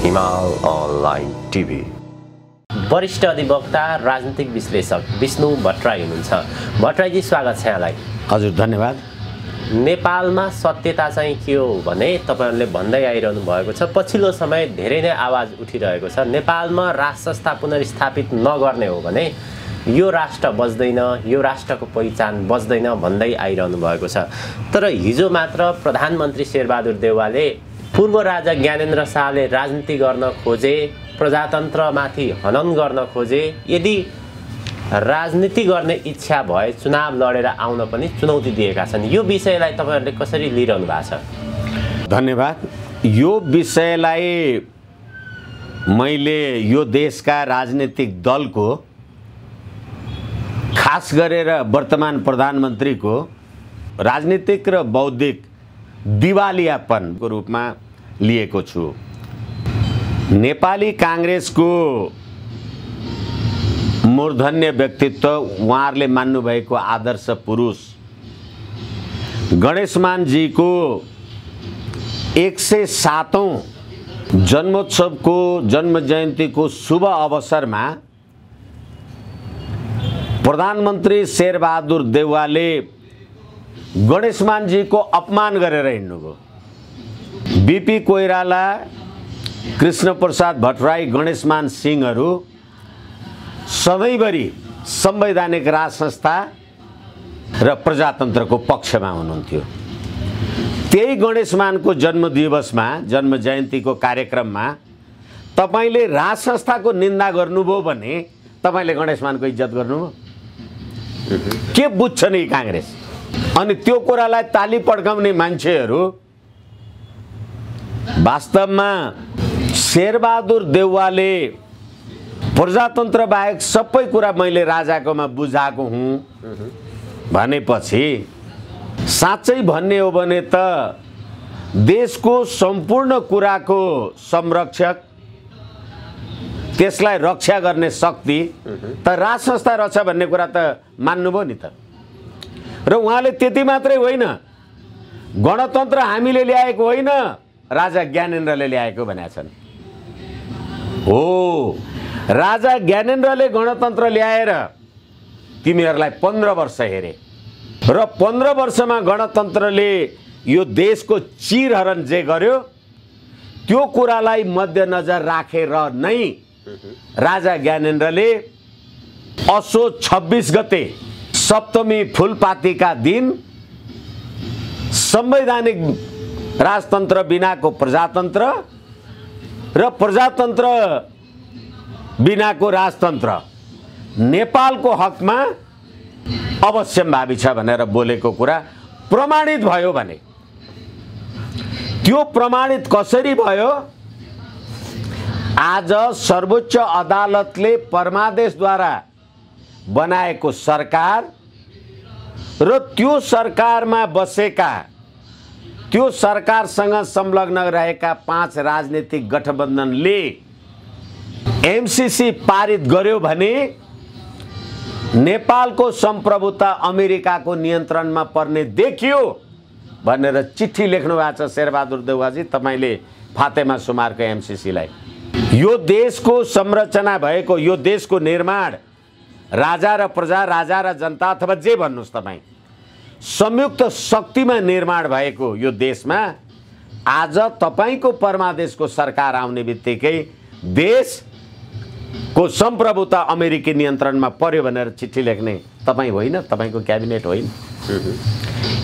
हिमाल online TV. वरिष्ठ अधिवक्ता राजनीतिक विश्लेषक विष्णु भट्टराई हुनुहुन्छ। भट्टराईजी स्वागत छ यहाँलाई। हजुर धन्यवाद। नेपालमा सत्यता चाहिँ के हो भने तपाईहरुले भन्दै आइरहनु भएको छ, पछिल्लो समय धेरै नै आवाज उठिरहेको छ। नेपालमा राष्ट्र संस्था पुनर्स्थापित नगर्ने हो भने यो राष्ट्र बच्दैन, यो राष्ट्रको पहिचान बच्दैन भन्दै आइरहनु भएको छ। तर हिजो मात्र प्रधानमन्त्री शेरबहादुर देउवाले पूर्व राजा ज्ञानेन्द्र शाहले राजनीति गर्न खोजे, प्रजातन्त्रमाथि हनन गर्न खोजे, यदि राजनीति गर्ने इच्छा भए चुनाव लडेर आउन पनि चुनौती दिएका छन्। यो विषयलाई तपाईहरुले कसरी लिइरहनु भएको छ? धन्यवाद। यो विषयलाई मैले यो देशका राजनीतिक दलको, खास गरेर वर्तमान प्रधानमन्त्रीको राजनीतिक र बौद्धिक दिवालियापनको रूपमा लिएको छु। नेपाली कांग्रेसको मूर्धन्य व्यक्तित्व, उहाँहरूले मान्नुभएको आदर्श पुरुष गणेशमानजीको 107औं जन्मोत्सवको जन्म जयन्तीको शुभ अवसरमा प्रधानमन्त्री शेरबहादुर देउवाले गणेशमानजीको अपमान गरेर हिँड्नुभयो। बीपी कोइराला, कृष्ण प्रसाद भट्टराई, गणेशमान सिंहहरू सधैँभरि संवैधानिक राज संस्था र प्रजातन्त्रको पक्षमा हुनुहुन्थ्यो। त्यही गणेशमानको जन्मदिवसमा, जन्म जयन्तीको कार्यक्रममा तपाईले राज संस्थाको निन्दा गर्नुभयो भने तपाईले गणेशमानको इज्जत गर्नुभयो? के बुझ्छ नि कांग्रेस? अनि त्यो कुरालाई ताली पड्काउने मान्छेहरू वास्तवमा शेरबहादुर देउवाले प्रजातन्त्र बाहेक सबै कुरा मैले राजाकोमा बुझाएको हुँ भनेपछि साँच्चै भन्ने हो भने त देशको सम्पूर्ण कुराको संरक्षक, त्यसलाई रक्षा गर्ने शक्ति त राज संस्था रहेछ भन्ने कुरा त मान्नुभयो नि त। र उहाँले त्यति मात्रै होइन, गणतन्त्र हामीले ल्याएको होइन, राजा ज्ञानेन्द्रले ल्याएको भनेका छन्। हो, राजा ज्ञानेन्द्रले गणतन्त्र ल्याएर तिमीहरूलाई 15 वर्ष हेरे र 15 वर्षमा गणतन्त्रले यो देशको चिरहरण जे गर्यो त्यो कुरालाई मध्यनजर राखेर नै राजा ज्ञानेन्द्रले असोज 26 गते सप्तमी फूलपातीका दिन संवैधानिक राजतन्त्र बिनाको प्रजातन्त्र र प्रजातन्त्र बिनाको राजतन्त्र नेपालको हकमा अवश्यम्भावी छ भनेर बोलेको कुरा प्रमाणित भयो भने त्यो प्रमाणित कसरी भयो? आज सर्वोच्च अदालतले परमादेशद्वारा बनाएको सरकार र त्यो सरकारमा बसेका, त्यो सरकारसँग संलग्न रहेका 5 राजनीतिक गठबन्धनले एमसीसी पारित गर्यो भने नेपालको संप्रभुता अमेरिकाको नियन्त्रणमा पर्ने देखियो भनेर चिठी लेख्नु भएको छ शेरबहादुर देउवाजी तपाईले फातेमा सुमारको एमसीसीलाई। यो देशको संरचना भएको, यो देशको निर्माण राजा र प्रजा, राजा र जनता अथवा जे भन्नुस् तपाई, संयुक्त शक्तिमा निर्माण भएको यो देशमा आज तपाईको परमादेशको सरकार आउने बित्तिकै देशको संप्रभुता अमेरिकी नियन्त्रणमा पर्यो भनेर चिठी लेख्ने तपाई होइन, तपाईको क्याबिनेट होइन।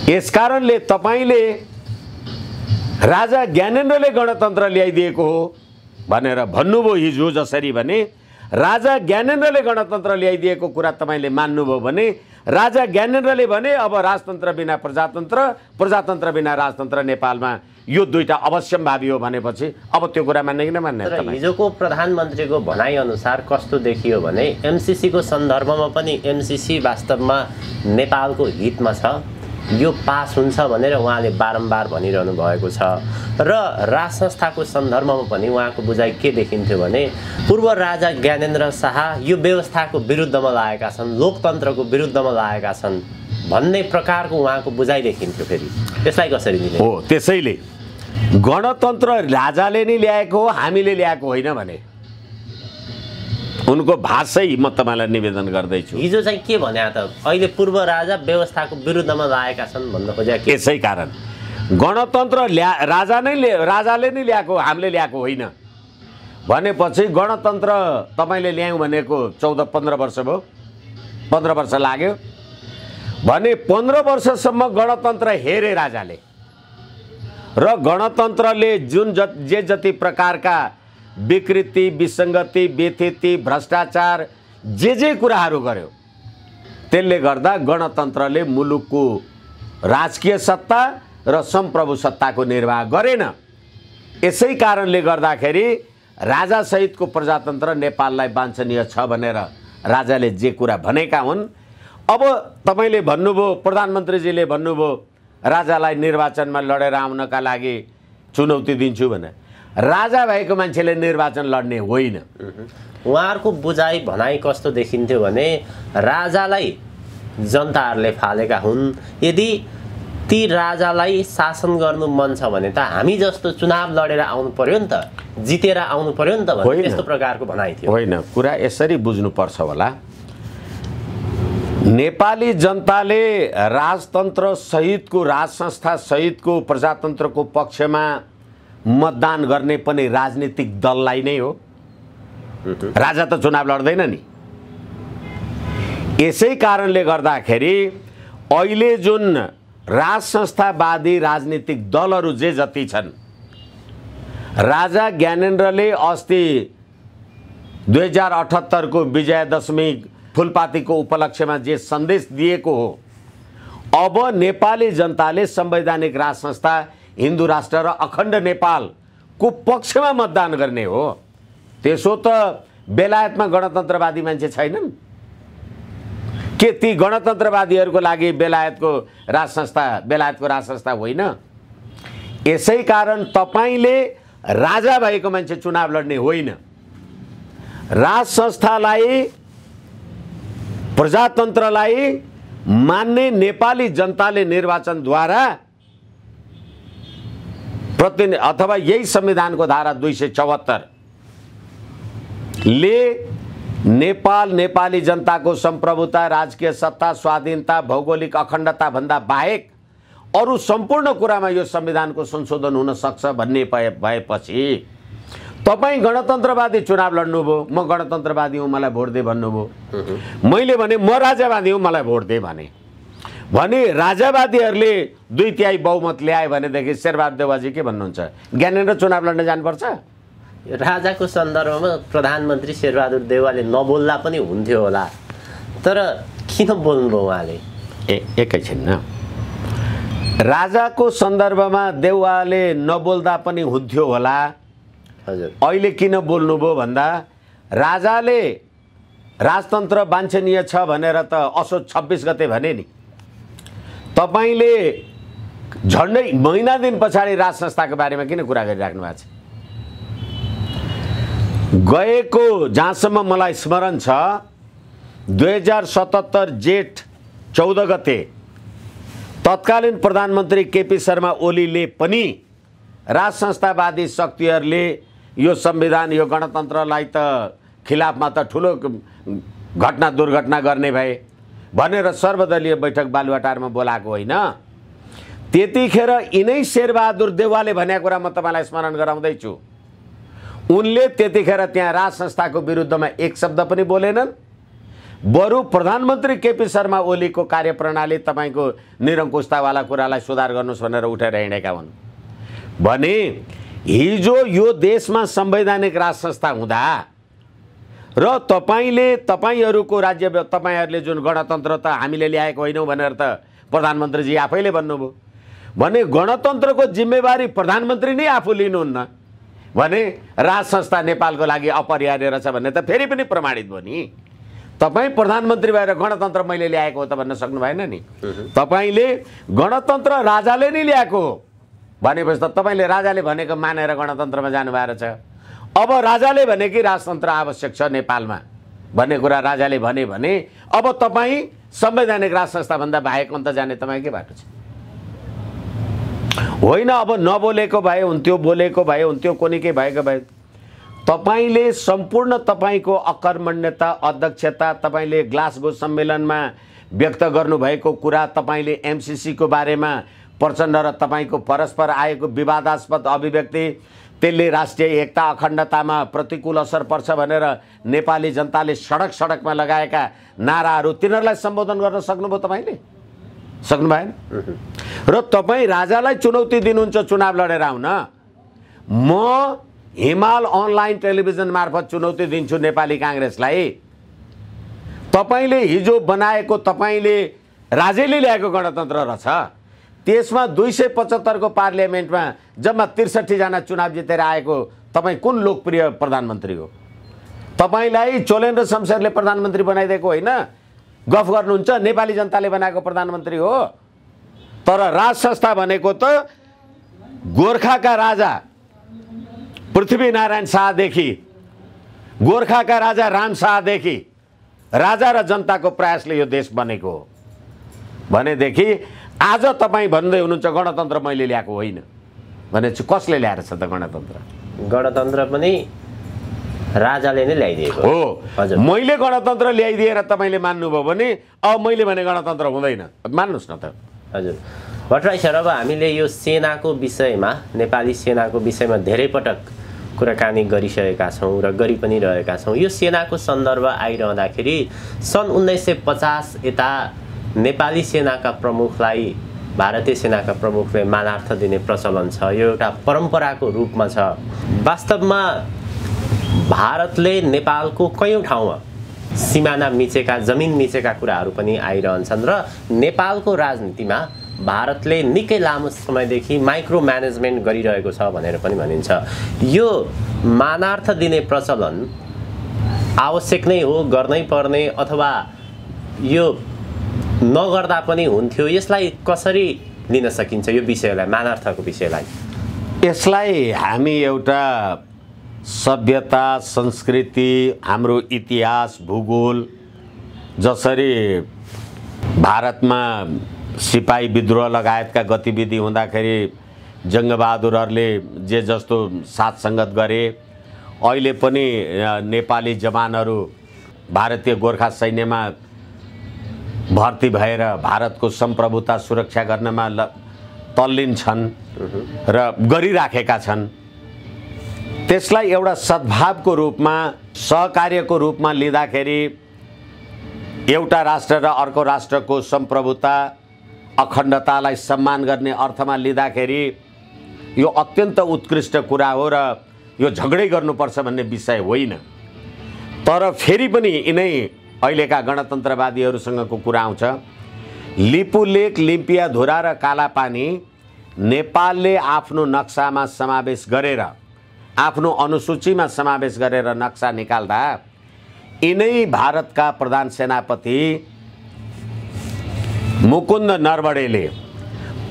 यसकारणले तपाईले राजा ज्ञानेन्द्रले गणतन्त्र ल्याइदिएको हो भनेर भन्नुभयो हिजो, जसरी भने राजा ज्ञानेन्द्रले गणतन्त्र ल्याइदिएको कुरा तपाईले मान्नुभयो भने राजा ज्ञानेन्द्रले भने अब राजतन्त्र बिना प्रजातन्त्र, प्रजातन्त्र बिना राजतन्त्र नेपालमा यो दुईटा अवश्यम्भावी हो भनेपछि अब त्यो कुरा मान्ने कि नमान्ने? तर हिजोको प्रधानमन्त्रीको भनाइ अनुसार कस्तो देखियो भने एमसीसी को सन्दर्भमा पनि एमसीसी वास्तवमा नेपालको हितमा छ, यो पास हुन्छ भनेर उहाँले बारम्बार भनिरहनु भएको छ। र राज संस्थाको सन्दर्भमा पनि उहाँको बुझाइ के देखिन्थ्यो भने पूर्व राजा ज्ञानेन्द्र शाह यो व्यवस्थाको विरुद्धमा लागेका छन्, लोकतन्त्रको विरुद्धमा लागेका छन् भन्ने प्रकारको उहाँको बुझाइ देखिन्थ्यो। फेरि त्यसलाई कसरी लिने? हो, त्यसैले गणतन्त्र राजाले नै ल्याएको हो, हामीले ल्याएको होइन भने उनको भाषै म तपाईँलाई निवेदन गर्दैछु। हिजो चाहिँ के भन्या त अहिले पूर्व राजा व्यवस्थाको विरुद्धमा लागेका छन् भन्न खोजेका के? यसै कारण गणतन्त्र राजाले नै ल्याएको, हामीले ल्याएको होइन भनेपछि गणतन्त्र तपाईँले ल्यायौँ भनेको 14-15 वर्ष भयो, 15 वर्ष लाग्यो भने 15 वर्षसम्म गणतन्त्र हेरे राजाले र गणतन्त्रले जुन जे जति प्रकारका विकृति, विसङ्गति, व्यथिति, भ्रष्टाचार जे कुराहरू गर्यो त्यसले गर्दा गणतन्त्रले मुलुकको राजकीय सत्ता र सम्प्रभु सत्ताको निर्वाह गरेन। यसै कारणले गर्दाखेरि राजासहितको प्रजातन्त्र नेपाललाई वाञ्छनीय छ भनेर राजाले जे कुरा भनेका हुन्। अब तपाईँले भन्नुभयो, प्रधानमन्त्रीजीले भन्नुभयो राजालाई निर्वाचनमा लडेर आउनका लागि चुनौती दिन्छु भने। राजा भएको मान्छेले निर्वाचन लड्ने होइन। उहाँहरूको बुझाइ भनाइ कस्तो देखिन्थ्यो भने राजालाई जनताहरूले फालेका हुन्, यदि ती राजालाई शासन गर्नु मन छ भने त हामी जस्तो चुनाव लडेर आउनु पर्यो नि त, जितेर आउनु पर्यो नि त भन्ने त्यस्तो प्रकारको भनाइ थियो। होइन, कुरा यसरी बुझ्नुपर्छ होला। नेपाली जनताले राजतन्त्र सहितको, राज संस्था सहितको प्रजातन्त्रको पक्षमा मतदान गर्ने पनि राजनीतिक दललाई नै हो। राजा त चुनाव लड्दैन नि। यसै कारणले गर्दाखेरि अहिले जुन राज संस्थावादी राजनीतिक दलहरू जे जति छन्, राजा ज्ञानेन्द्रले अस्ति 2078 को विजयादशमी फुलपातीको उपलक्ष्यमा जे सन्देश दिएको हो, अब नेपाली जनताले संवैधानिक राज संस्था, हिन्दू राष्ट्र र अखण्ड नेपालको पक्षमा मतदान गर्ने हो। त्यसो त बेलायतमा गणतन्त्रवादी मान्छे छैनन् के? ती गणतन्त्रवादीहरूको लागि बेलायतको राज संस्था होइन। यसै कारण तपाईँले राजा भएको मान्छे चुनाव लड्ने होइन। राज संस्थालाई, प्रजातन्त्रलाई मान्ने नेपाली जनताले निर्वाचनद्वारा अथवा यही संविधानको धारा 274 ले नेपाल, नेपाली जनताको सम्प्रभुता, राजकीय सत्ता, स्वाधीनता, भौगोलिक अखण्डता भन्दा बाहेक अरू सम्पूर्ण कुरामा यो संविधानको संशोधन हुन सक्छ भन्ने भएपछि तपाईँ गणतन्त्रवादी चुनाव लड्नुभयो। म गणतन्त्रवादी हुँ, मलाई भोट दे भन्नुभयो। मैले भने म राजावादी हुँ, मलाई भोट दे भने राजावादीहरूले 2/3 बहुमत ल्याए भनेदेखि शेरबहादुर देउवाजी के भन्नुहुन्छ? ज्ञानेन्द्र चुनाव लड्न जानुपर्छ? राजाको सन्दर्भमा प्रधानमन्त्री शेरबहादुर देउवाले नबोल्दा पनि हुन्थ्यो होला, तर किन बोल्नुभयो उहाँले? एकैछिन न, राजाको सन्दर्भमा देउवाले नबोल्दा पनि हुन्थ्यो होला। हजुर, अहिले किन बोल्नुभयो भन्दा राजाले राजतन्त्र वाञ्छनीय छ भनेर त असोज 26 गते भने नि। तपाईँले झन्डै महिना दिन पछाडि राज संस्थाको बारेमा किन कुरा गरिराख्नु भएको छ? गएको जहाँसम्म मलाई स्मरण छ 2077 जेठ 14 गते तत्कालीन प्रधानमन्त्री केपी शर्मा ओलीले पनि राज संस्थावादी शक्तिहरूले यो संविधान, यो गणतन्त्रलाई त खिलाफमा त ठुलो घटना दुर्घटना गर्ने भए भनेर सर्वदलीय बैठक बालुवाटारमा बोलाएको होइन। त्यतिखेर यिनै शेरबहादुर देउवाले भनेको कुरा म तपाईँलाई स्मरण गराउँदैछु। उनले त्यतिखेर त्यहाँ राज संस्थाको विरुद्धमा एक शब्द पनि बोलेनन्, बरु प्रधानमन्त्री केपी शर्मा ओलीको कार्यप्रणाली तपाईँको निरङ्कुशतावाला कुरालाई सुधार गर्नुहोस् भनेर उठेर हिँडेका हुन्। भने हिजो यो देशमा संवैधानिक राज संस्था हुँदा र तपाईँहरूको राज्य, तपाईँहरूले जुन गणतन्त्र त हामीले ल्याएको होइनौँ भनेर त प्रधानमन्त्रीजी आफैले भन्नुभयो भने गणतन्त्रको जिम्मेवारी प्रधानमन्त्री नै आफू लिनुहुन्न भने राज संस्था नेपालको लागि अपरिहार्य रहेछ भन्ने त फेरि पनि प्रमाणित भयो नि। तपाईँ प्रधानमन्त्री भएर गणतन्त्र मैले ल्याएको हो त भन्न सक्नु भएन नि। तपाईँले गणतन्त्र राजाले नै ल्याएको हो भनेपछि त तपाईँले राजाले भनेको मानेर गणतन्त्रमा जानुभएको छ। अब राजाले भने कि राजतन्त्र आवश्यक छ नेपालमा भन्ने कुरा राजाले भने अब तपाईँ संवैधानिक राज संस्थाभन्दा बाहेक अन्त जाने तपाईँ के बाटो छ? होइन अब नबोलेको भए हुन्थ्यो, बोलेको भए हुन्थ्यो, कोनिकै भएको भए। तपाईँले सम्पूर्ण तपाईँको अकर्मण्यता, अध्यक्षता, तपाईँले ग्लासगो सम्मेलनमा व्यक्त गर्नुभएको कुरा, तपाईँले एमसीसीको बारेमा प्रचण्ड र तपाईँको परस्पर आएको विवादास्पद अभिव्यक्ति, त्यसले राष्ट्रिय एकता अखण्डतामा प्रतिकूल असर पर्छ भनेर नेपाली जनताले सडकमा लगाएका नाराहरू, तिनीहरूलाई सम्बोधन गर्न सक्नुभयो तपाईँले? सक्नु भएन। र तपाईँ राजालाई चुनौती दिनुहुन्छ चुनाव लडेर आउन। म हिमाल अनलाइन टेलिभिजन मार्फत चुनौती दिन्छु नेपाली काङ्ग्रेसलाई। तपाईँले हिजो बनाएको, तपाईँले राजेले ल्याएको गणतन्त्र रहेछ, त्यसमा 275 को पार्लियामेन्टमा जम्मा 63 जना चुनाव जितेर आएको तपाईँ कुन लोकप्रिय प्रधानमन्त्री हो? तपाईँलाई चोलेन्द्र शमशेरले प्रधानमन्त्री बनाइदिएको होइन, गफ गर्नुहुन्छ, नेपाली जनताले बनाएको प्रधानमन्त्री हो। तर राज संस्था भनेको त गोर्खाका राजा पृथ्वीनारायण शाहदेखि, गोर्खाका राजा राम शाहदेखि राजा र जनताको प्रयासले यो देश बनेको हो भनेदेखि आज तपाईँ भन्दै हुनुहुन्छ गणतन्त्र मैले ल्याएको होइन भनेपछि कसले ल्याएर छ त गणतन्त्र? गणतन्त्र पनि राजाले नै ल्याइदिएको हो। हजुर, मैले गणतन्त्र ल्याइदिएर तपाईँले मान्नुभयो भने अब मैले भने गणतन्त्र हुँदैन, मान्नुहोस् न त। हजुर भट्टराई सर, अब हामीले यो सेनाको विषयमा, नेपाली सेनाको विषयमा धेरै पटक कुराकानी गरिसकेका छौँ र गरि पनि रहेका छौँ। यो सेनाको सन्दर्भ आइरहँदाखेरि सन् 1950 यता नेपाली सेनाका प्रमुखलाई भारतीय सेनाका प्रमुखले मानार्थ दिने प्रचलन छ। यो एउटा परम्पराको रूपमा छ। वास्तवमा भारतले नेपालको कयौँ ठाउँमा सिमाना मिचेका, जमिन मिचेका कुराहरू पनि आइरहन्छन् र नेपालको राजनीतिमा भारतले निकै लामो समयदेखि माइक्रो म्यानेजमेन्ट गरिरहेको छ भनेर पनि भनिन्छ। यो मानार्थ दिने प्रचलन आवश्यक नै हो, गर्नै पर्ने, अथवा यो नगर्दा पनि हुन्थ्यो? यसलाई कसरी लिन सकिन्छ यो विषयलाई, मानार्थको विषयलाई? यसलाई हामी एउटा सभ्यता, संस्कृति, हाम्रो इतिहास, भूगोल, जसरी भारतमा सिपाही विद्रोह लगायतका गतिविधि हुँदाखेरि जङ्गबहादुरहरूले जे जस्तो साथ सङ्गत गरे, अहिले पनि नेपाली जवानहरू भारतीय गोर्खा सैन्यमा भर्ती भएर भारतको सम्प्रभुता सुरक्षा गर्नमा तल्लीन छन् र गरिराखेका छन्। त्यसलाई एउटा सद्भावको रूपमा, सहकार्यको रूपमा लिँदाखेरि एउटा राष्ट्र र अर्को राष्ट्रको सम्प्रभुता, अखण्डतालाई सम्मान गर्ने अर्थमा लिँदाखेरि यो अत्यन्त उत्कृष्ट कुरा हो र यो झगडै गर्नुपर्छ भन्ने विषय होइन। तर फेरि पनि यिनै अहिलेका गणतन्त्रवादीहरूसँगको कुरा आउँछ। लिपुलेक, लिम्पियाधुरा र कालापानी नेपालले आफ्नो नक्सामा समावेश गरेर, आफ्नो अनुसूचीमा समावेश गरेर नक्सा निकाल्दा यिनै भारतका प्रधान सेनापति मुकुन्द नरवणेले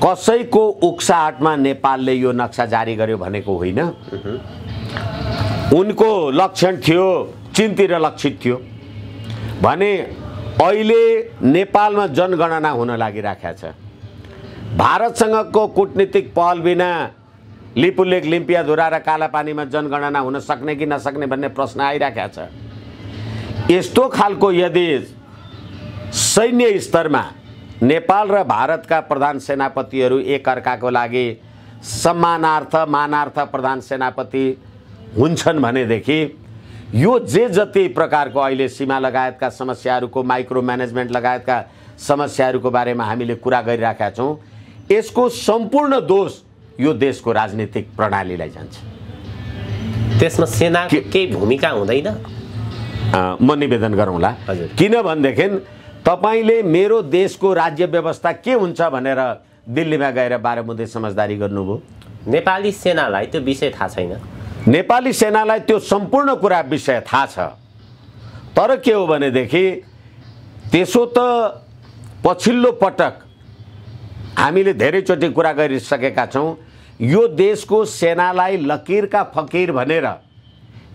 कसैको उक्साहटमा नेपालले यो नक्सा जारी गर्यो भनेको होइन। उनको लक्षण थियो, चिन्तिर लक्षित थियो भने अहिले नेपालमा जनगणना हुन लागिराखेको छ। भारतसँगको कूटनीतिक पहल बिना लिपुलेक, लिम्पियाधुरा र कालापानीमा जनगणना हुन सक्ने कि नसक्ने भन्ने प्रश्न आइराखेको छ। यस्तो खालको यदि सैन्य स्तरमा नेपाल र भारतका प्रधान सेनापतिहरू एकअर्काको लागि सम्मानार्थ, मानार्थ प्रधान सेनापति हुन्छन् भनेदेखि यो जे जति प्रकारको अहिले सीमा लगायतका समस्याहरूको, माइक्रो म्यानेजमेन्ट लगायतका समस्याहरूको बारेमा हामीले कुरा गरिराखेका छौँ, यसको सम्पूर्ण दोष यो देशको राजनीतिक प्रणालीलाई जान्छ। त्यसमा सेनाको केही भूमिका हुँदैन? म निवेदन गरौँला। किनभनेदेखि तपाईँले मेरो देशको राज्य व्यवस्था के हुन्छ भनेर दिल्लीमा गएर 12 बुँदे समझदारी गर्नुभयो। नेपाली सेनालाई त्यो विषय थाहा छैन। नेपाली सेनालाई त्यो सम्पूर्ण कुरा विषय थाहा छ। तर के हो भनेदेखि त्यसो त पछिल्लो पटक हामीले धेरैचोटि कुरा गरिसकेका छौँ। यो देशको सेनालाई लकीरका फकीर भनेर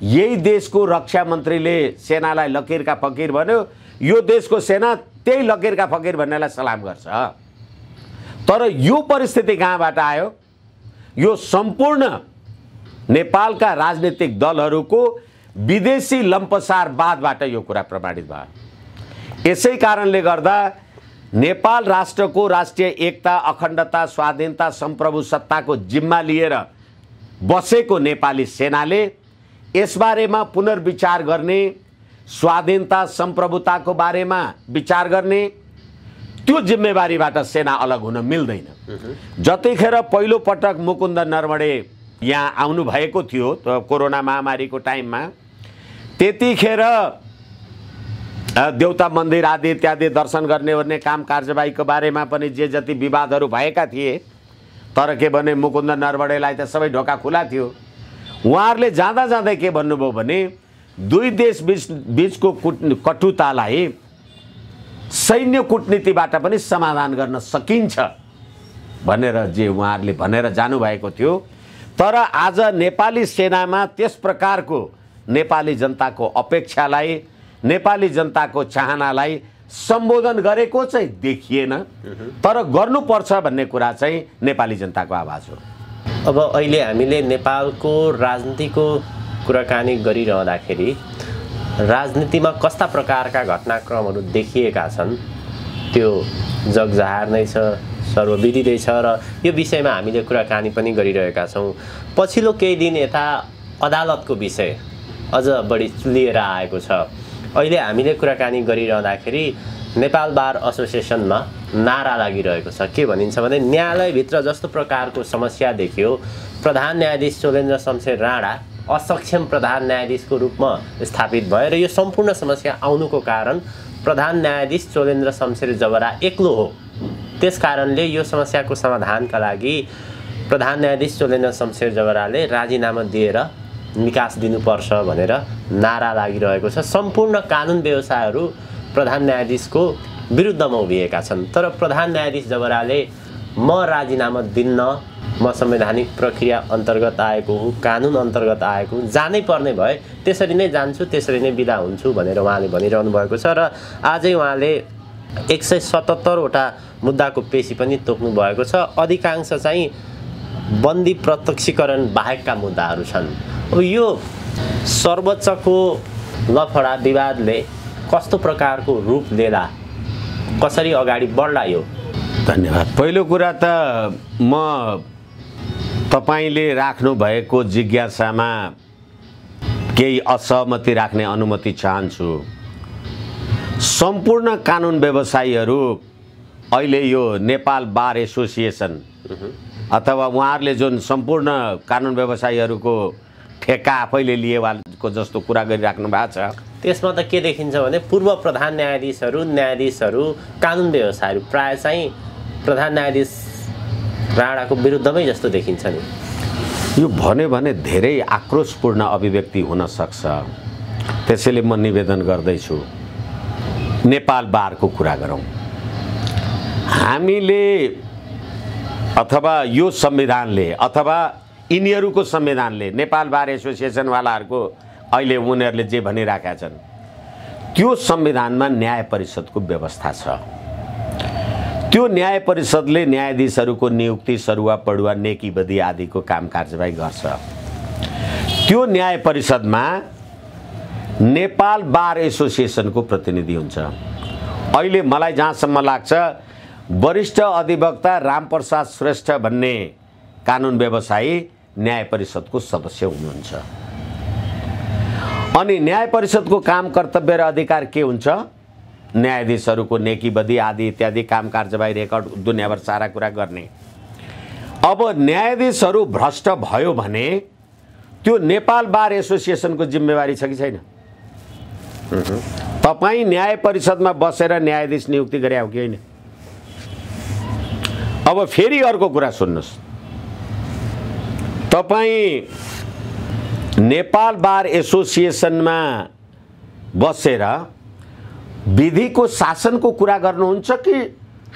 यही देशको रक्षा मन्त्रीले सेनालाई लकीरका फकीर भन्यो। यो देशको सेना त्यही लकीरका फकीर भन्नेलाई सलाम गर्छ। तर यो परिस्थिति कहाँबाट आयो? यो सम्पूर्ण नेपालका राजनीतिक दलहरूको विदेशी लम्पसारवादबाट यो कुरा प्रमाणित भयो। यसै कारणले गर्दा नेपाल राष्ट्रको राष्ट्रिय एकता, अखण्डता, स्वाधीनता, सम्प्रभु सत्ताको जिम्मा लिएर बसेको नेपाली सेनाले यसबारेमा पुनर्विचार गर्ने, स्वाधीनता सम्प्रभुताको बारेमा विचार गर्ने, त्यो जिम्मेवारीबाट सेना अलग हुन मिल्दैन। जतिखेर पहिलो पटक मुकुन्द नरवणे यहाँ आउनु भएको थियो कोरोना महामारीको टाइममा, त्यतिखेर देउता मन्दिर आदि इत्यादि दर्शन गर्ने ओर्ने काम कारबाहीको बारेमा पनि जे जति विवादहरू भएका थिए, तर के भने मुकुन्द नरवणेलाई त सबै ढोका खुला थियो। उहाँहरूले जाँदा जाँदै के भन्नुभयो भने दुई देश बीचको कटुतालाई सैन्य कूटनीतिबाट पनि समाधान गर्न सकिन्छ भनेर जे उहाँहरूले भनेर जानुभएको थियो। तर आज नेपाली सेनामा त्यस प्रकारको नेपाली जनताको अपेक्षालाई, नेपाली जनताको चाहनालाई सम्बोधन गरेको चाहिँ देखिएन, तर गर्नुपर्छ भन्ने कुरा चाहिँ नेपाली जनताको आवाज हो। अब अहिले हामीले नेपालको राजनीतिको कुराकानी गरिरहँदाखेरि राजनीतिमा कस्ता प्रकारका घटनाक्रमहरू देखिएका छन् त्यो जगजाहेर नै छ, सर्वविदितै छ र यो विषयमा हामीले कुराकानी पनि गरिरहेका छौँ। पछिल्लो केही दिन यता अदालतको विषय अझ बढी लिएर आएको छ। अहिले हामीले कुराकानी गरिरहँदाखेरि नेपाल बार एसोसिएसनमा नारा लागिरहेको छ। के भनिन्छ भने न्यायालयभित्र जस्तो प्रकारको समस्या देखियो, प्रधान न्यायाधीश चोलेन्द्र शमशेर राणा असक्षम प्रधान न्यायाधीशको रूपमा स्थापित भएर यो सम्पूर्ण समस्या आउनुको कारण प्रधान न्यायाधीश चोलेन्द्र शमशेर जबरा एक्लो हो। त्यसकारणले यो समस्याको समाधानका लागि प्रधान न्यायाधीश चोलेन्द्र शमशेर जबराले राजीनामा दिएर निकास दिनुपर्छ भनेर नारा लागिरहेको छ। सम्पूर्ण कानुन व्यवसायहरू प्रधान न्यायाधीशको विरुद्धमा उभिएका छन्, तर प्रधान न्यायाधीश जबराले म राजीनामा दिन्न, म संवैधानिक प्रक्रिया अन्तर्गत आएको हुँ, कानुन अन्तर्गत आएको हुँ, जानै पर्ने भए त्यसरी नै जान्छु, त्यसरी नै बिदा हुन्छु भनेर उहाँले भनिरहनु भएको छ। र आजै उहाँले 177वटा मुद्दाको पेशी पनि तोक्नु भएको छ। अधिकांश चाहिँ बन्दी प्रत्यक्षीकरण बाहेकका मुद्दाहरू छन्। अब यो सर्वोच्चको लफडा विवादले कस्तो प्रकारको रूप लिएला, कसरी अगाडि बढ्ला यो? धन्यवाद। पहिलो कुरा त म तपाईले राख्नु भएको जिज्ञासामा केही असहमति राख्ने अनुमति चाहन्छु। सम्पूर्ण कानुन व्यवसायीहरू अहिले यो नेपाल बार एसोसिएसन अथवा उहाँहरूले जुन सम्पूर्ण कानुन व्यवसायीहरूको ठेक्का आफैले लिएवाको जस्तो कुरा गरिराख्नु भएको छ, त्यसमा त के देखिन्छ भने पूर्व प्रधान न्यायाधीशहरू कानुन व्यवसायीहरू प्राय चाहिँ प्रधान न्यायाधीश राणाको विरुद्धमै जस्तो देखिन्छ नि। यो भन्यो भने धेरै आक्रोशपूर्ण अभिव्यक्ति हुन सक्छ। त्यसैले म निवेदन गर्दैछु नेपाल बारको कुरा गरौँ। हामीले अथवा यो संविधानले अथवा यिनीहरूको संविधानले नेपाल बार एसोसिएसनवालाहरूको अहिले उनीहरूले जे भनिराखेका छन् त्यो संविधानमा न्याय परिषदको व्यवस्था छ। त्यो न्याय परिषदले न्यायाधीशहरूको नियुक्ति, सरुवा पडुवा, नेकी बदी आदिको काम कारबाही गर्छ। त्यो न्याय परिषदमा नेपाल बार एसोसिएसनको प्रतिनिधि हुन्छ। अहिले मलाई जहाँसम्म लाग्छ वरिष्ठ अधिवक्ता रामप्रसाद श्रेष्ठ भन्ने कानुन व्यवसायी न्याय परिषदको सदस्य हुनुहुन्छ। अनि न्याय परिषदको काम कर्तव्य र अधिकार के हुन्छ? न्यायाधीशहरूको नेकी बदी आदि इत्यादि काम कारबाही रेकर्ड दुनियाँभर सारा कुरा गर्ने। अब न्यायाधीशहरू भ्रष्ट भयो भने त्यो नेपाल बार एसोसिएसनको जिम्मेवारी छ कि छैन? तपाईँ न्याय परिषदमा बसेर न्यायाधीश नियुक्ति गरे हो कि होइन? अब फेरि अर्को कुरा सुन्नुहोस्, तपाईँ नेपाल बार एसोसिएसनमा बसेर विधिको शासनको कुरा गर्नुहुन्छ कि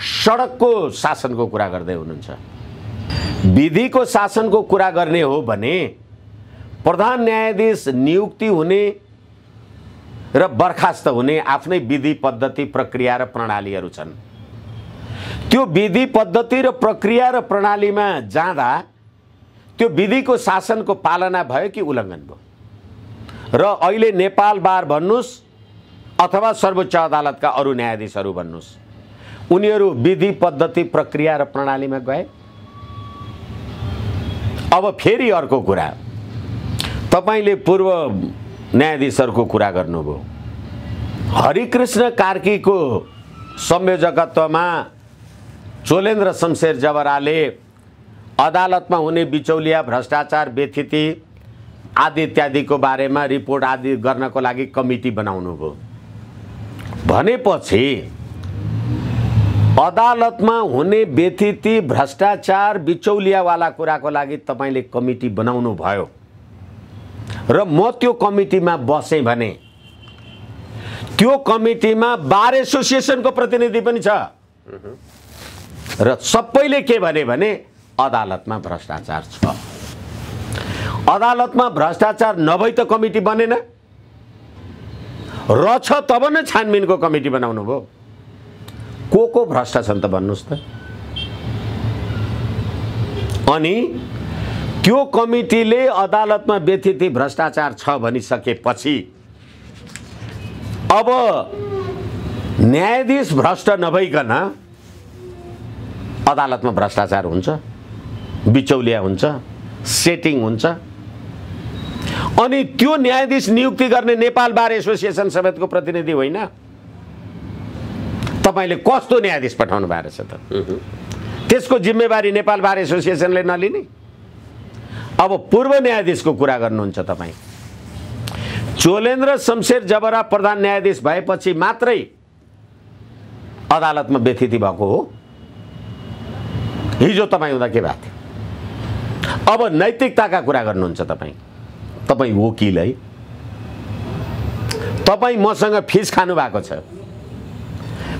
सडकको शासनको कुरा गर्दै हुनुहुन्छ? विधिको शासनको कुरा गर्ने हो भने प्रधान न्यायाधीश नियुक्ति हुने र बर्खास्त हुने आफ्नै विधि पद्धति प्रक्रिया र प्रणालीहरू छन्। त्यो विधि पद्धति र प्रक्रिया र प्रणालीमा जाँदा त्यो विधिको शासनको पालना भयो कि उल्लङ्घन भयो? र अहिले नेपाल बार भन्नुस् अथवा सर्वोच्च अदालतका अरू न्यायाधीशहरू भन्नुस्, उनीहरू विधि पद्धति प्रक्रिया र प्रणालीमा गए। अब फेरि अर्को कुरा, तपाईले पूर्व न्यायाधीशहरूको कुरा गर्नुभयो। हरिकृष्ण कार्कीको संयोजकत्वमा चोलेन्द्र शमशेर जबराले अदालतमा हुने बिचौलिया, भ्रष्टाचार, बेथिति आदि इत्यादिको बारेमा रिपोर्ट आदि गर्नको लागि कमिटी बनाउनु भयो। भनेपछि अदालतमा हुने बेथिति, भ्रष्टाचार, बिचौलियावाला कुराको लागि तपाईले कमिटी बनाउनु भयो र म त्यो कमिटीमा बसेँ भने त्यो कमिटीमा बार एसोसिएसनको प्रतिनिधि पनि छ र सबैले के भने अदालतमा भ्रष्टाचार छ। अदालतमा भ्रष्टाचार नभई त कमिटी बनेन, रहेछ तब नै छानबिनको कमिटी बनाउनु भयो। को भ्रष्ट छन् त भन्नुस् त? अनि त्यो कमिटीले अदालतमा बेथिति, भ्रष्टाचार छ भनिसकेपछि अब न्यायाधीश भ्रष्ट नभइकन अदालतमा भ्रष्टाचार हुन्छ, बिचौलिया हुन्छ, सेटिङ हुन्छ। अनि त्यो न्यायाधीश नियुक्ति गर्ने नेपाल बार एसोसिएसन समेतको प्रतिनिधि होइन। तपाईले कस्तो न्यायाधीश पठाउनु भएको छ त? त्यसको जिम्मेवारी नेपाल बार एसोसिएसनले नलिने? अब पूर्व न्यायाधीशको कुरा गर्नुहुन्छ तपाईँ। चोलेन्द्र शमशेर जबरा प्रधान न्यायाधीश भएपछि मात्रै अदालतमा बेथिति भएको हो। हिजो तपाईँ हुँदा के भएको थियो? अब नैतिकताका कुरा गर्नुहुन्छ तपाईँ। तपाईँ वकिल है, तपाईँ मसँग फिस खानु भएको छ,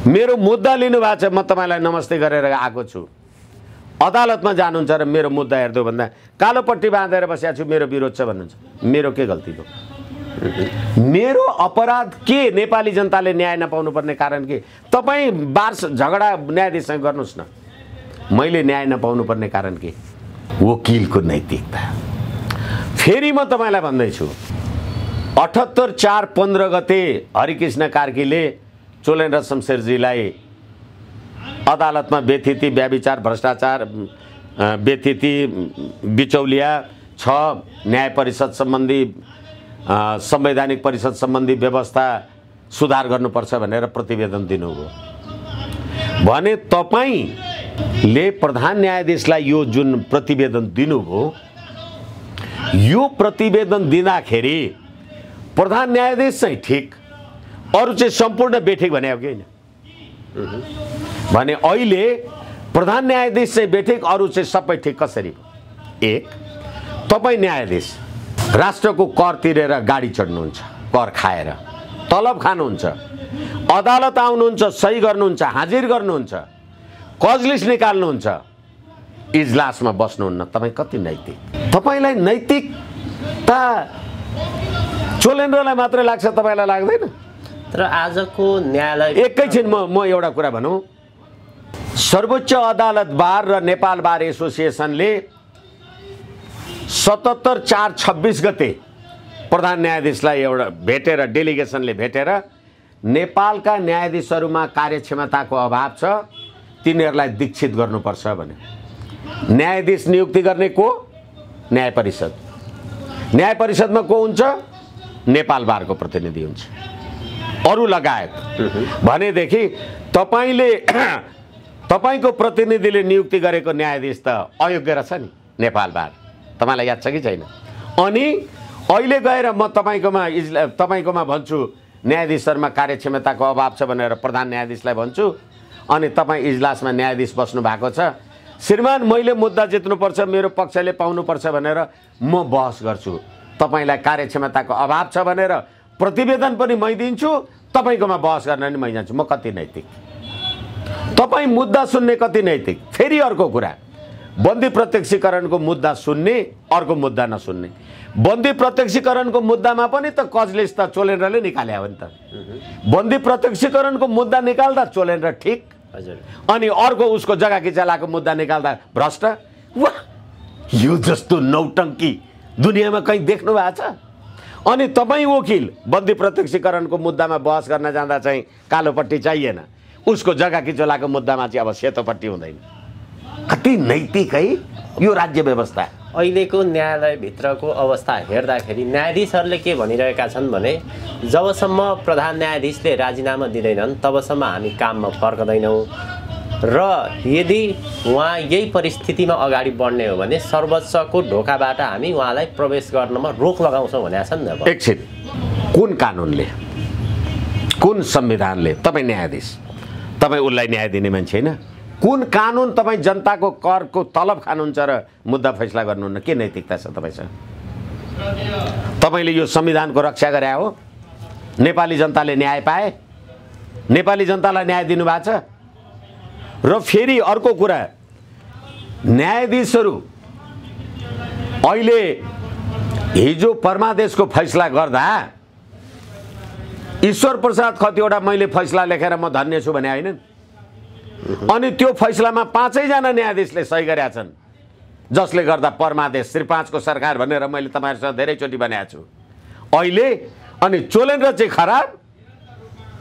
मेरो मुद्दा लिनु भएको छ, म तपाईँलाई नमस्ते गरेर आएको छु। अदालतमा जानुहुन्छ र मेरो मुद्दा हेर्दो भन्दा कालो पट्टी बाँधेर बसेको छु, मेरो विरोध छ भन्नुहुन्छ। मेरो के गल्ती हो? मेरो अपराध के? नेपाली जनताले न्याय नपाउनु पर्ने कारण के? तपाईँ बार झगडा न्यायाधीशसँग गर्नुहोस् न। मैले न्याय नपाउनु पर्ने कारण के? वकिलको नैतिकता। फेरि म तपाईँलाई भन्दैछु, 78/4/15 गते हरिकृष्ण कार्कीले चोलेन्द्र शमशेरजीलाई अदालतमा बेथिति, व्याभिचार, भ्रष्टाचार, बेथिति, बिचौलिया छ, न्याय परिषद सम्बन्धी, संवैधानिक परिषद सम्बन्धी व्यवस्था सुधार गर्नुपर्छ भनेर प्रतिवेदन दिनुभयो भने तपाईले प्रधान न्यायाधीशलाई यो जुन प्रतिवेदन दिनुभयो, यो प्रतिवेदन दिँदाखेरि प्रधान न्यायाधीश चाहिँ ठिक, अरू चाहिँ सम्पूर्ण बेठिक भने हो कि होइन? भने अहिले प्रधान न्यायाधीश चाहिँ बेठिक, अरू चाहिँ सबै ठिक। कसरी? एक, तपाईँ न्यायाधीश राष्ट्रको कर तिरेर गाडी चढ्नुहुन्छ, कर खाएर तलब खानुहुन्छ, अदालत आउनुहुन्छ, सही गर्नुहुन्छ, हाजिर गर्नुहुन्छ, कजलिस निकाल्नुहुन्छ, इजलासमा बस्नुहुन्न। तपाईँ कति नैतिक? तपाईँलाई नैतिकता चोलेन्द्रलाई मात्रै लाग्छ, तपाईँलाई लाग्दैन? तर आजको न्यायालय एकैछिन म एउटा कुरा भनौँ। सर्वोच्च अदालत बार र नेपाल बार एसोसिएसनले 77/4/26 गते प्रधान न्यायाधीशलाई एउटा भेटेर, डेलिगेसनले भेटेर नेपालका न्यायाधीशहरूमा कार्यक्षमताको अभाव छ, तिनीहरूलाई दीक्षित गर्नुपर्छ भने। न्यायाधीश नियुक्ति गर्ने को? न्याय परिषद। न्याय परिषदमा को हुन्छ? नेपाल बारको प्रतिनिधि हुन्छ, अरू लगायत। भनेदेखि तपाईँको प्रतिनिधिले नियुक्ति गरेको न्यायाधीश त अयोग्य रहेछ नि नेपाल बार। तपाईँलाई याद छ कि छैन? अनि अहिले गएर म तपाईँकोमा भन्छु न्यायाधीशहरूमा कार्यक्षमताको अभाव छ भनेर प्रधान न्यायाधीशलाई भन्छु, अनि तपाईँ इजलासमा न्यायाधीश बस्नु भएको छ। श्रीमान, मैले मुद्दा जित्नुपर्छ, मेरो पक्षले पाउनुपर्छ भनेर म बहस गर्छु। तपाईँलाई कार्यक्षमताको अभाव छ भनेर प्रतिवेदन पनि मै दिन्छु, तपाईँकोमा बहस गर्न नि मै जान्छु। म कति नैतिक? तपाईँ मुद्दा सुन्ने कति नैतिक? फेरि अर्को कुरा, बन्दी प्रत्यक्षीकरणको मुद्दा सुन्ने, अर्को मुद्दा नसुन्ने। बन्दी प्रत्यक्षीकरणको मुद्दामा पनि त कजलिस त चोलेन्द्रले निकाले हो नि त। बन्दी प्रत्यक्षीकरणको मुद्दा निकाल्दा चोलेन्द्र ठिक, अनि अर्को उसको जग्गा किचालाको मुद्दा निकाल्दा भ्रष्ट। वाह, यो जस्तो नौटङ्की दुनियाँमा कहीँ देख्नु भएको छ? अनि तपाईँ वकिल बन्दी प्रत्यक्षीकरणको मुद्दामा बहस गर्न जाँदा चाहिँ कालो पट्टी चाहिएन, उसको जग्गा किचोलाको मुद्दामा चाहिँ अब सेतो पट्टी हुँदैन। कति नैतिक है यो राज्य व्यवस्था। अहिलेको न्यायालयभित्रको अवस्था हेर्दाखेरि न्यायाधीशहरूले के भनिरहेका छन् भने जबसम्म प्रधान न्यायाधीशले राजीनामा दिँदैनन् तबसम्म हामी काममा फर्कदैनौँ र यदि उहाँ यही परिस्थितिमा अगाडि बढ्ने हो भने सर्वोच्चको ढोकाबाट हामी उहाँलाई प्रवेश गर्नमा रोक लगाउँछौँ भनेका छन् नि। एकछिन, कुन कानुनले, कुन संविधानले? तपाईँ न्यायाधीश, तपाईँ उसलाई न्याय दिने मान्छे होइन। कुन कानुन तपाईँ जनताको करको तलब खानुहुन्छ र मुद्दा फैसला गर्नुहुन्न? के नैतिकता छ तपाईँसँग? तपाईँले यो संविधानको रक्षा गरे हो? नेपाली जनताले न्याय पाए? नेपाली जनतालाई न्याय दिनुभएको छ? र फेरि अर्को कुरा, न्यायाधीशहरू अहिले हिजो परमादेशको फैसला गर्दा ईश्वर प्रसाद खतिवटा मैले फैसला लेखेर म धन्य छु भने होइन, अनि त्यो फैसलामा 5 जना न्यायाधीशले सही गरेका छन्, जसले गर्दा परमादेश श्री 5 को सरकार भनेर मैले तपाईँहरूसँग धेरैचोटि भनेको छु अहिले। अनि चोलेन्द्र चाहिँ खराब,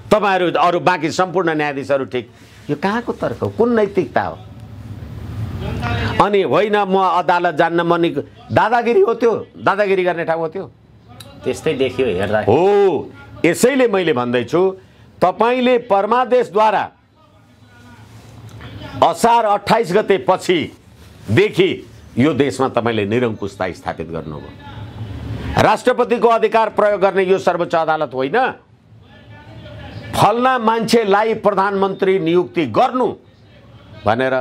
तपाईँहरू अरू बाँकी सम्पूर्ण न्यायाधीशहरू ठिक। यो कहाँको तर्क हो? कुन नैतिकता हो? अनि होइन म अदालत जान्न मन, दादागिरी हो त्यो? दादागिरी गर्ने ठाउँ हो त्यो? त्यस्तै देखियो हेर्दा हो। यसैले मैले भन्दैछु तपाईँले परमादेशद्वारा असार 28 गते पछिदेखि यो देशमा तपाईँले निरङ्कुशता स्थापित गर्नुभयो। राष्ट्रपतिको अधिकार प्रयोग गर्ने यो सर्वोच्च अदालत होइन, फल्ना मान्छेलाई प्रधानमन्त्री नियुक्ति गर्नु भनेर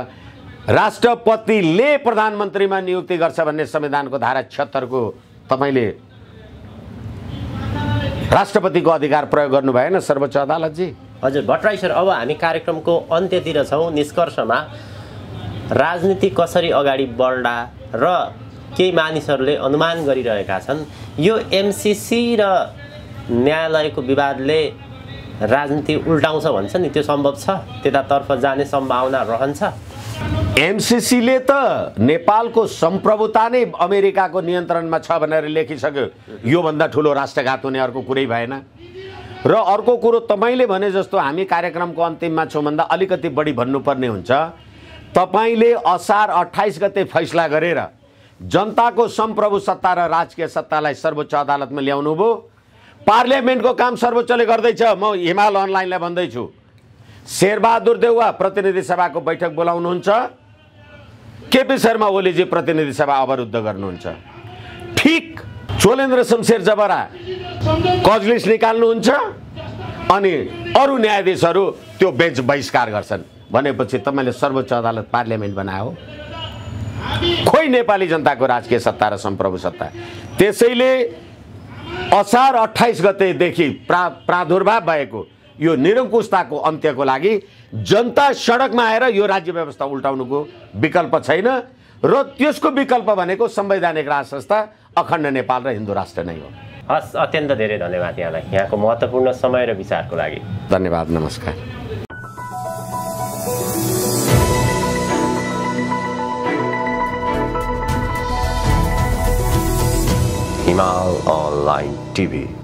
राष्ट्रपतिले प्रधानमन्त्रीमा नियुक्ति गर्छ भन्ने संविधानको धारा 76 को तपाईँले राष्ट्रपतिको अधिकार प्रयोग गर्नु भएन सर्वोच्च अदालतजी। हजुर भट्टराई सर, अब हामी कार्यक्रमको अन्त्यतिर छौँ। निष्कर्षमा राजनीति कसरी अगाडि बढ्ला र केही मानिसहरूले अनुमान गरिरहेका छन् यो एमसीसी र न्यायालयको विवादले राजनीति उल्टाउँछ भन्छ नि, त्यो सम्भव छ? त्यतातर्फ जाने सम्भावना रहन्छ? एमसीसीले त नेपालको सम्प्रभुता नै अमेरिकाको नियन्त्रणमा छ भनेर लेखिसक्यो। योभन्दा ठुलो राष्ट्रघात हुने अर्को कुरै भएन। र अर्को कुरो तपाईँले भने जस्तो हामी कार्यक्रमको अन्तिममा छौँ भन्दा अलिकति बढी भन्नुपर्ने हुन्छ। तपाईँले असार 28 गते फैसला गरेर जनताको सम्प्रभु सत्ता र राजकीय सत्तालाई सर्वोच्च अदालतमा ल्याउनु भयो। पार्लियामेन्टको काम सर्वोच्चले गर्दैछ। म हिमाल अनलाइनलाई भन्दैछु, शेरबहादुर देउवा प्रतिनिधि सभाको बैठक बोलाउनुहुन्छ, केपी शर्मा ओलीजी प्रतिनिधि सभा अवरुद्ध गर्नुहुन्छ, ठिक चोलेन्द्र शमशेर जबरा कजलिस निकाल्नुहुन्छ अनि अरू न्यायाधीशहरू त्यो बेन्च बहिष्कार गर्छन् भनेपछि तपाईँले सर्वोच्च अदालत पार्लियामेन्ट बनायो? खोइ नेपाली जनताको राजकीय सत्ता र सम्प्रभु सत्ता। त्यसैले असार 28 गतेदेखि प्रादुर्भाव भएको यो निरङ्कुशताको अन्त्यको लागि जनता सडकमा आएर यो राज्य व्यवस्था उल्टाउनुको विकल्प छैन र त्यसको विकल्प भनेको संवैधानिक राज संस्था, अखण्ड नेपाल र हिन्दू राष्ट्र नै हो। हस्, अत्यन्त धेरै धन्यवाद यहाँलाई यहाँको महत्त्वपूर्ण समय र विचारको लागि। धन्यवाद, नमस्कार। हिमाल अनलाइन टिभी।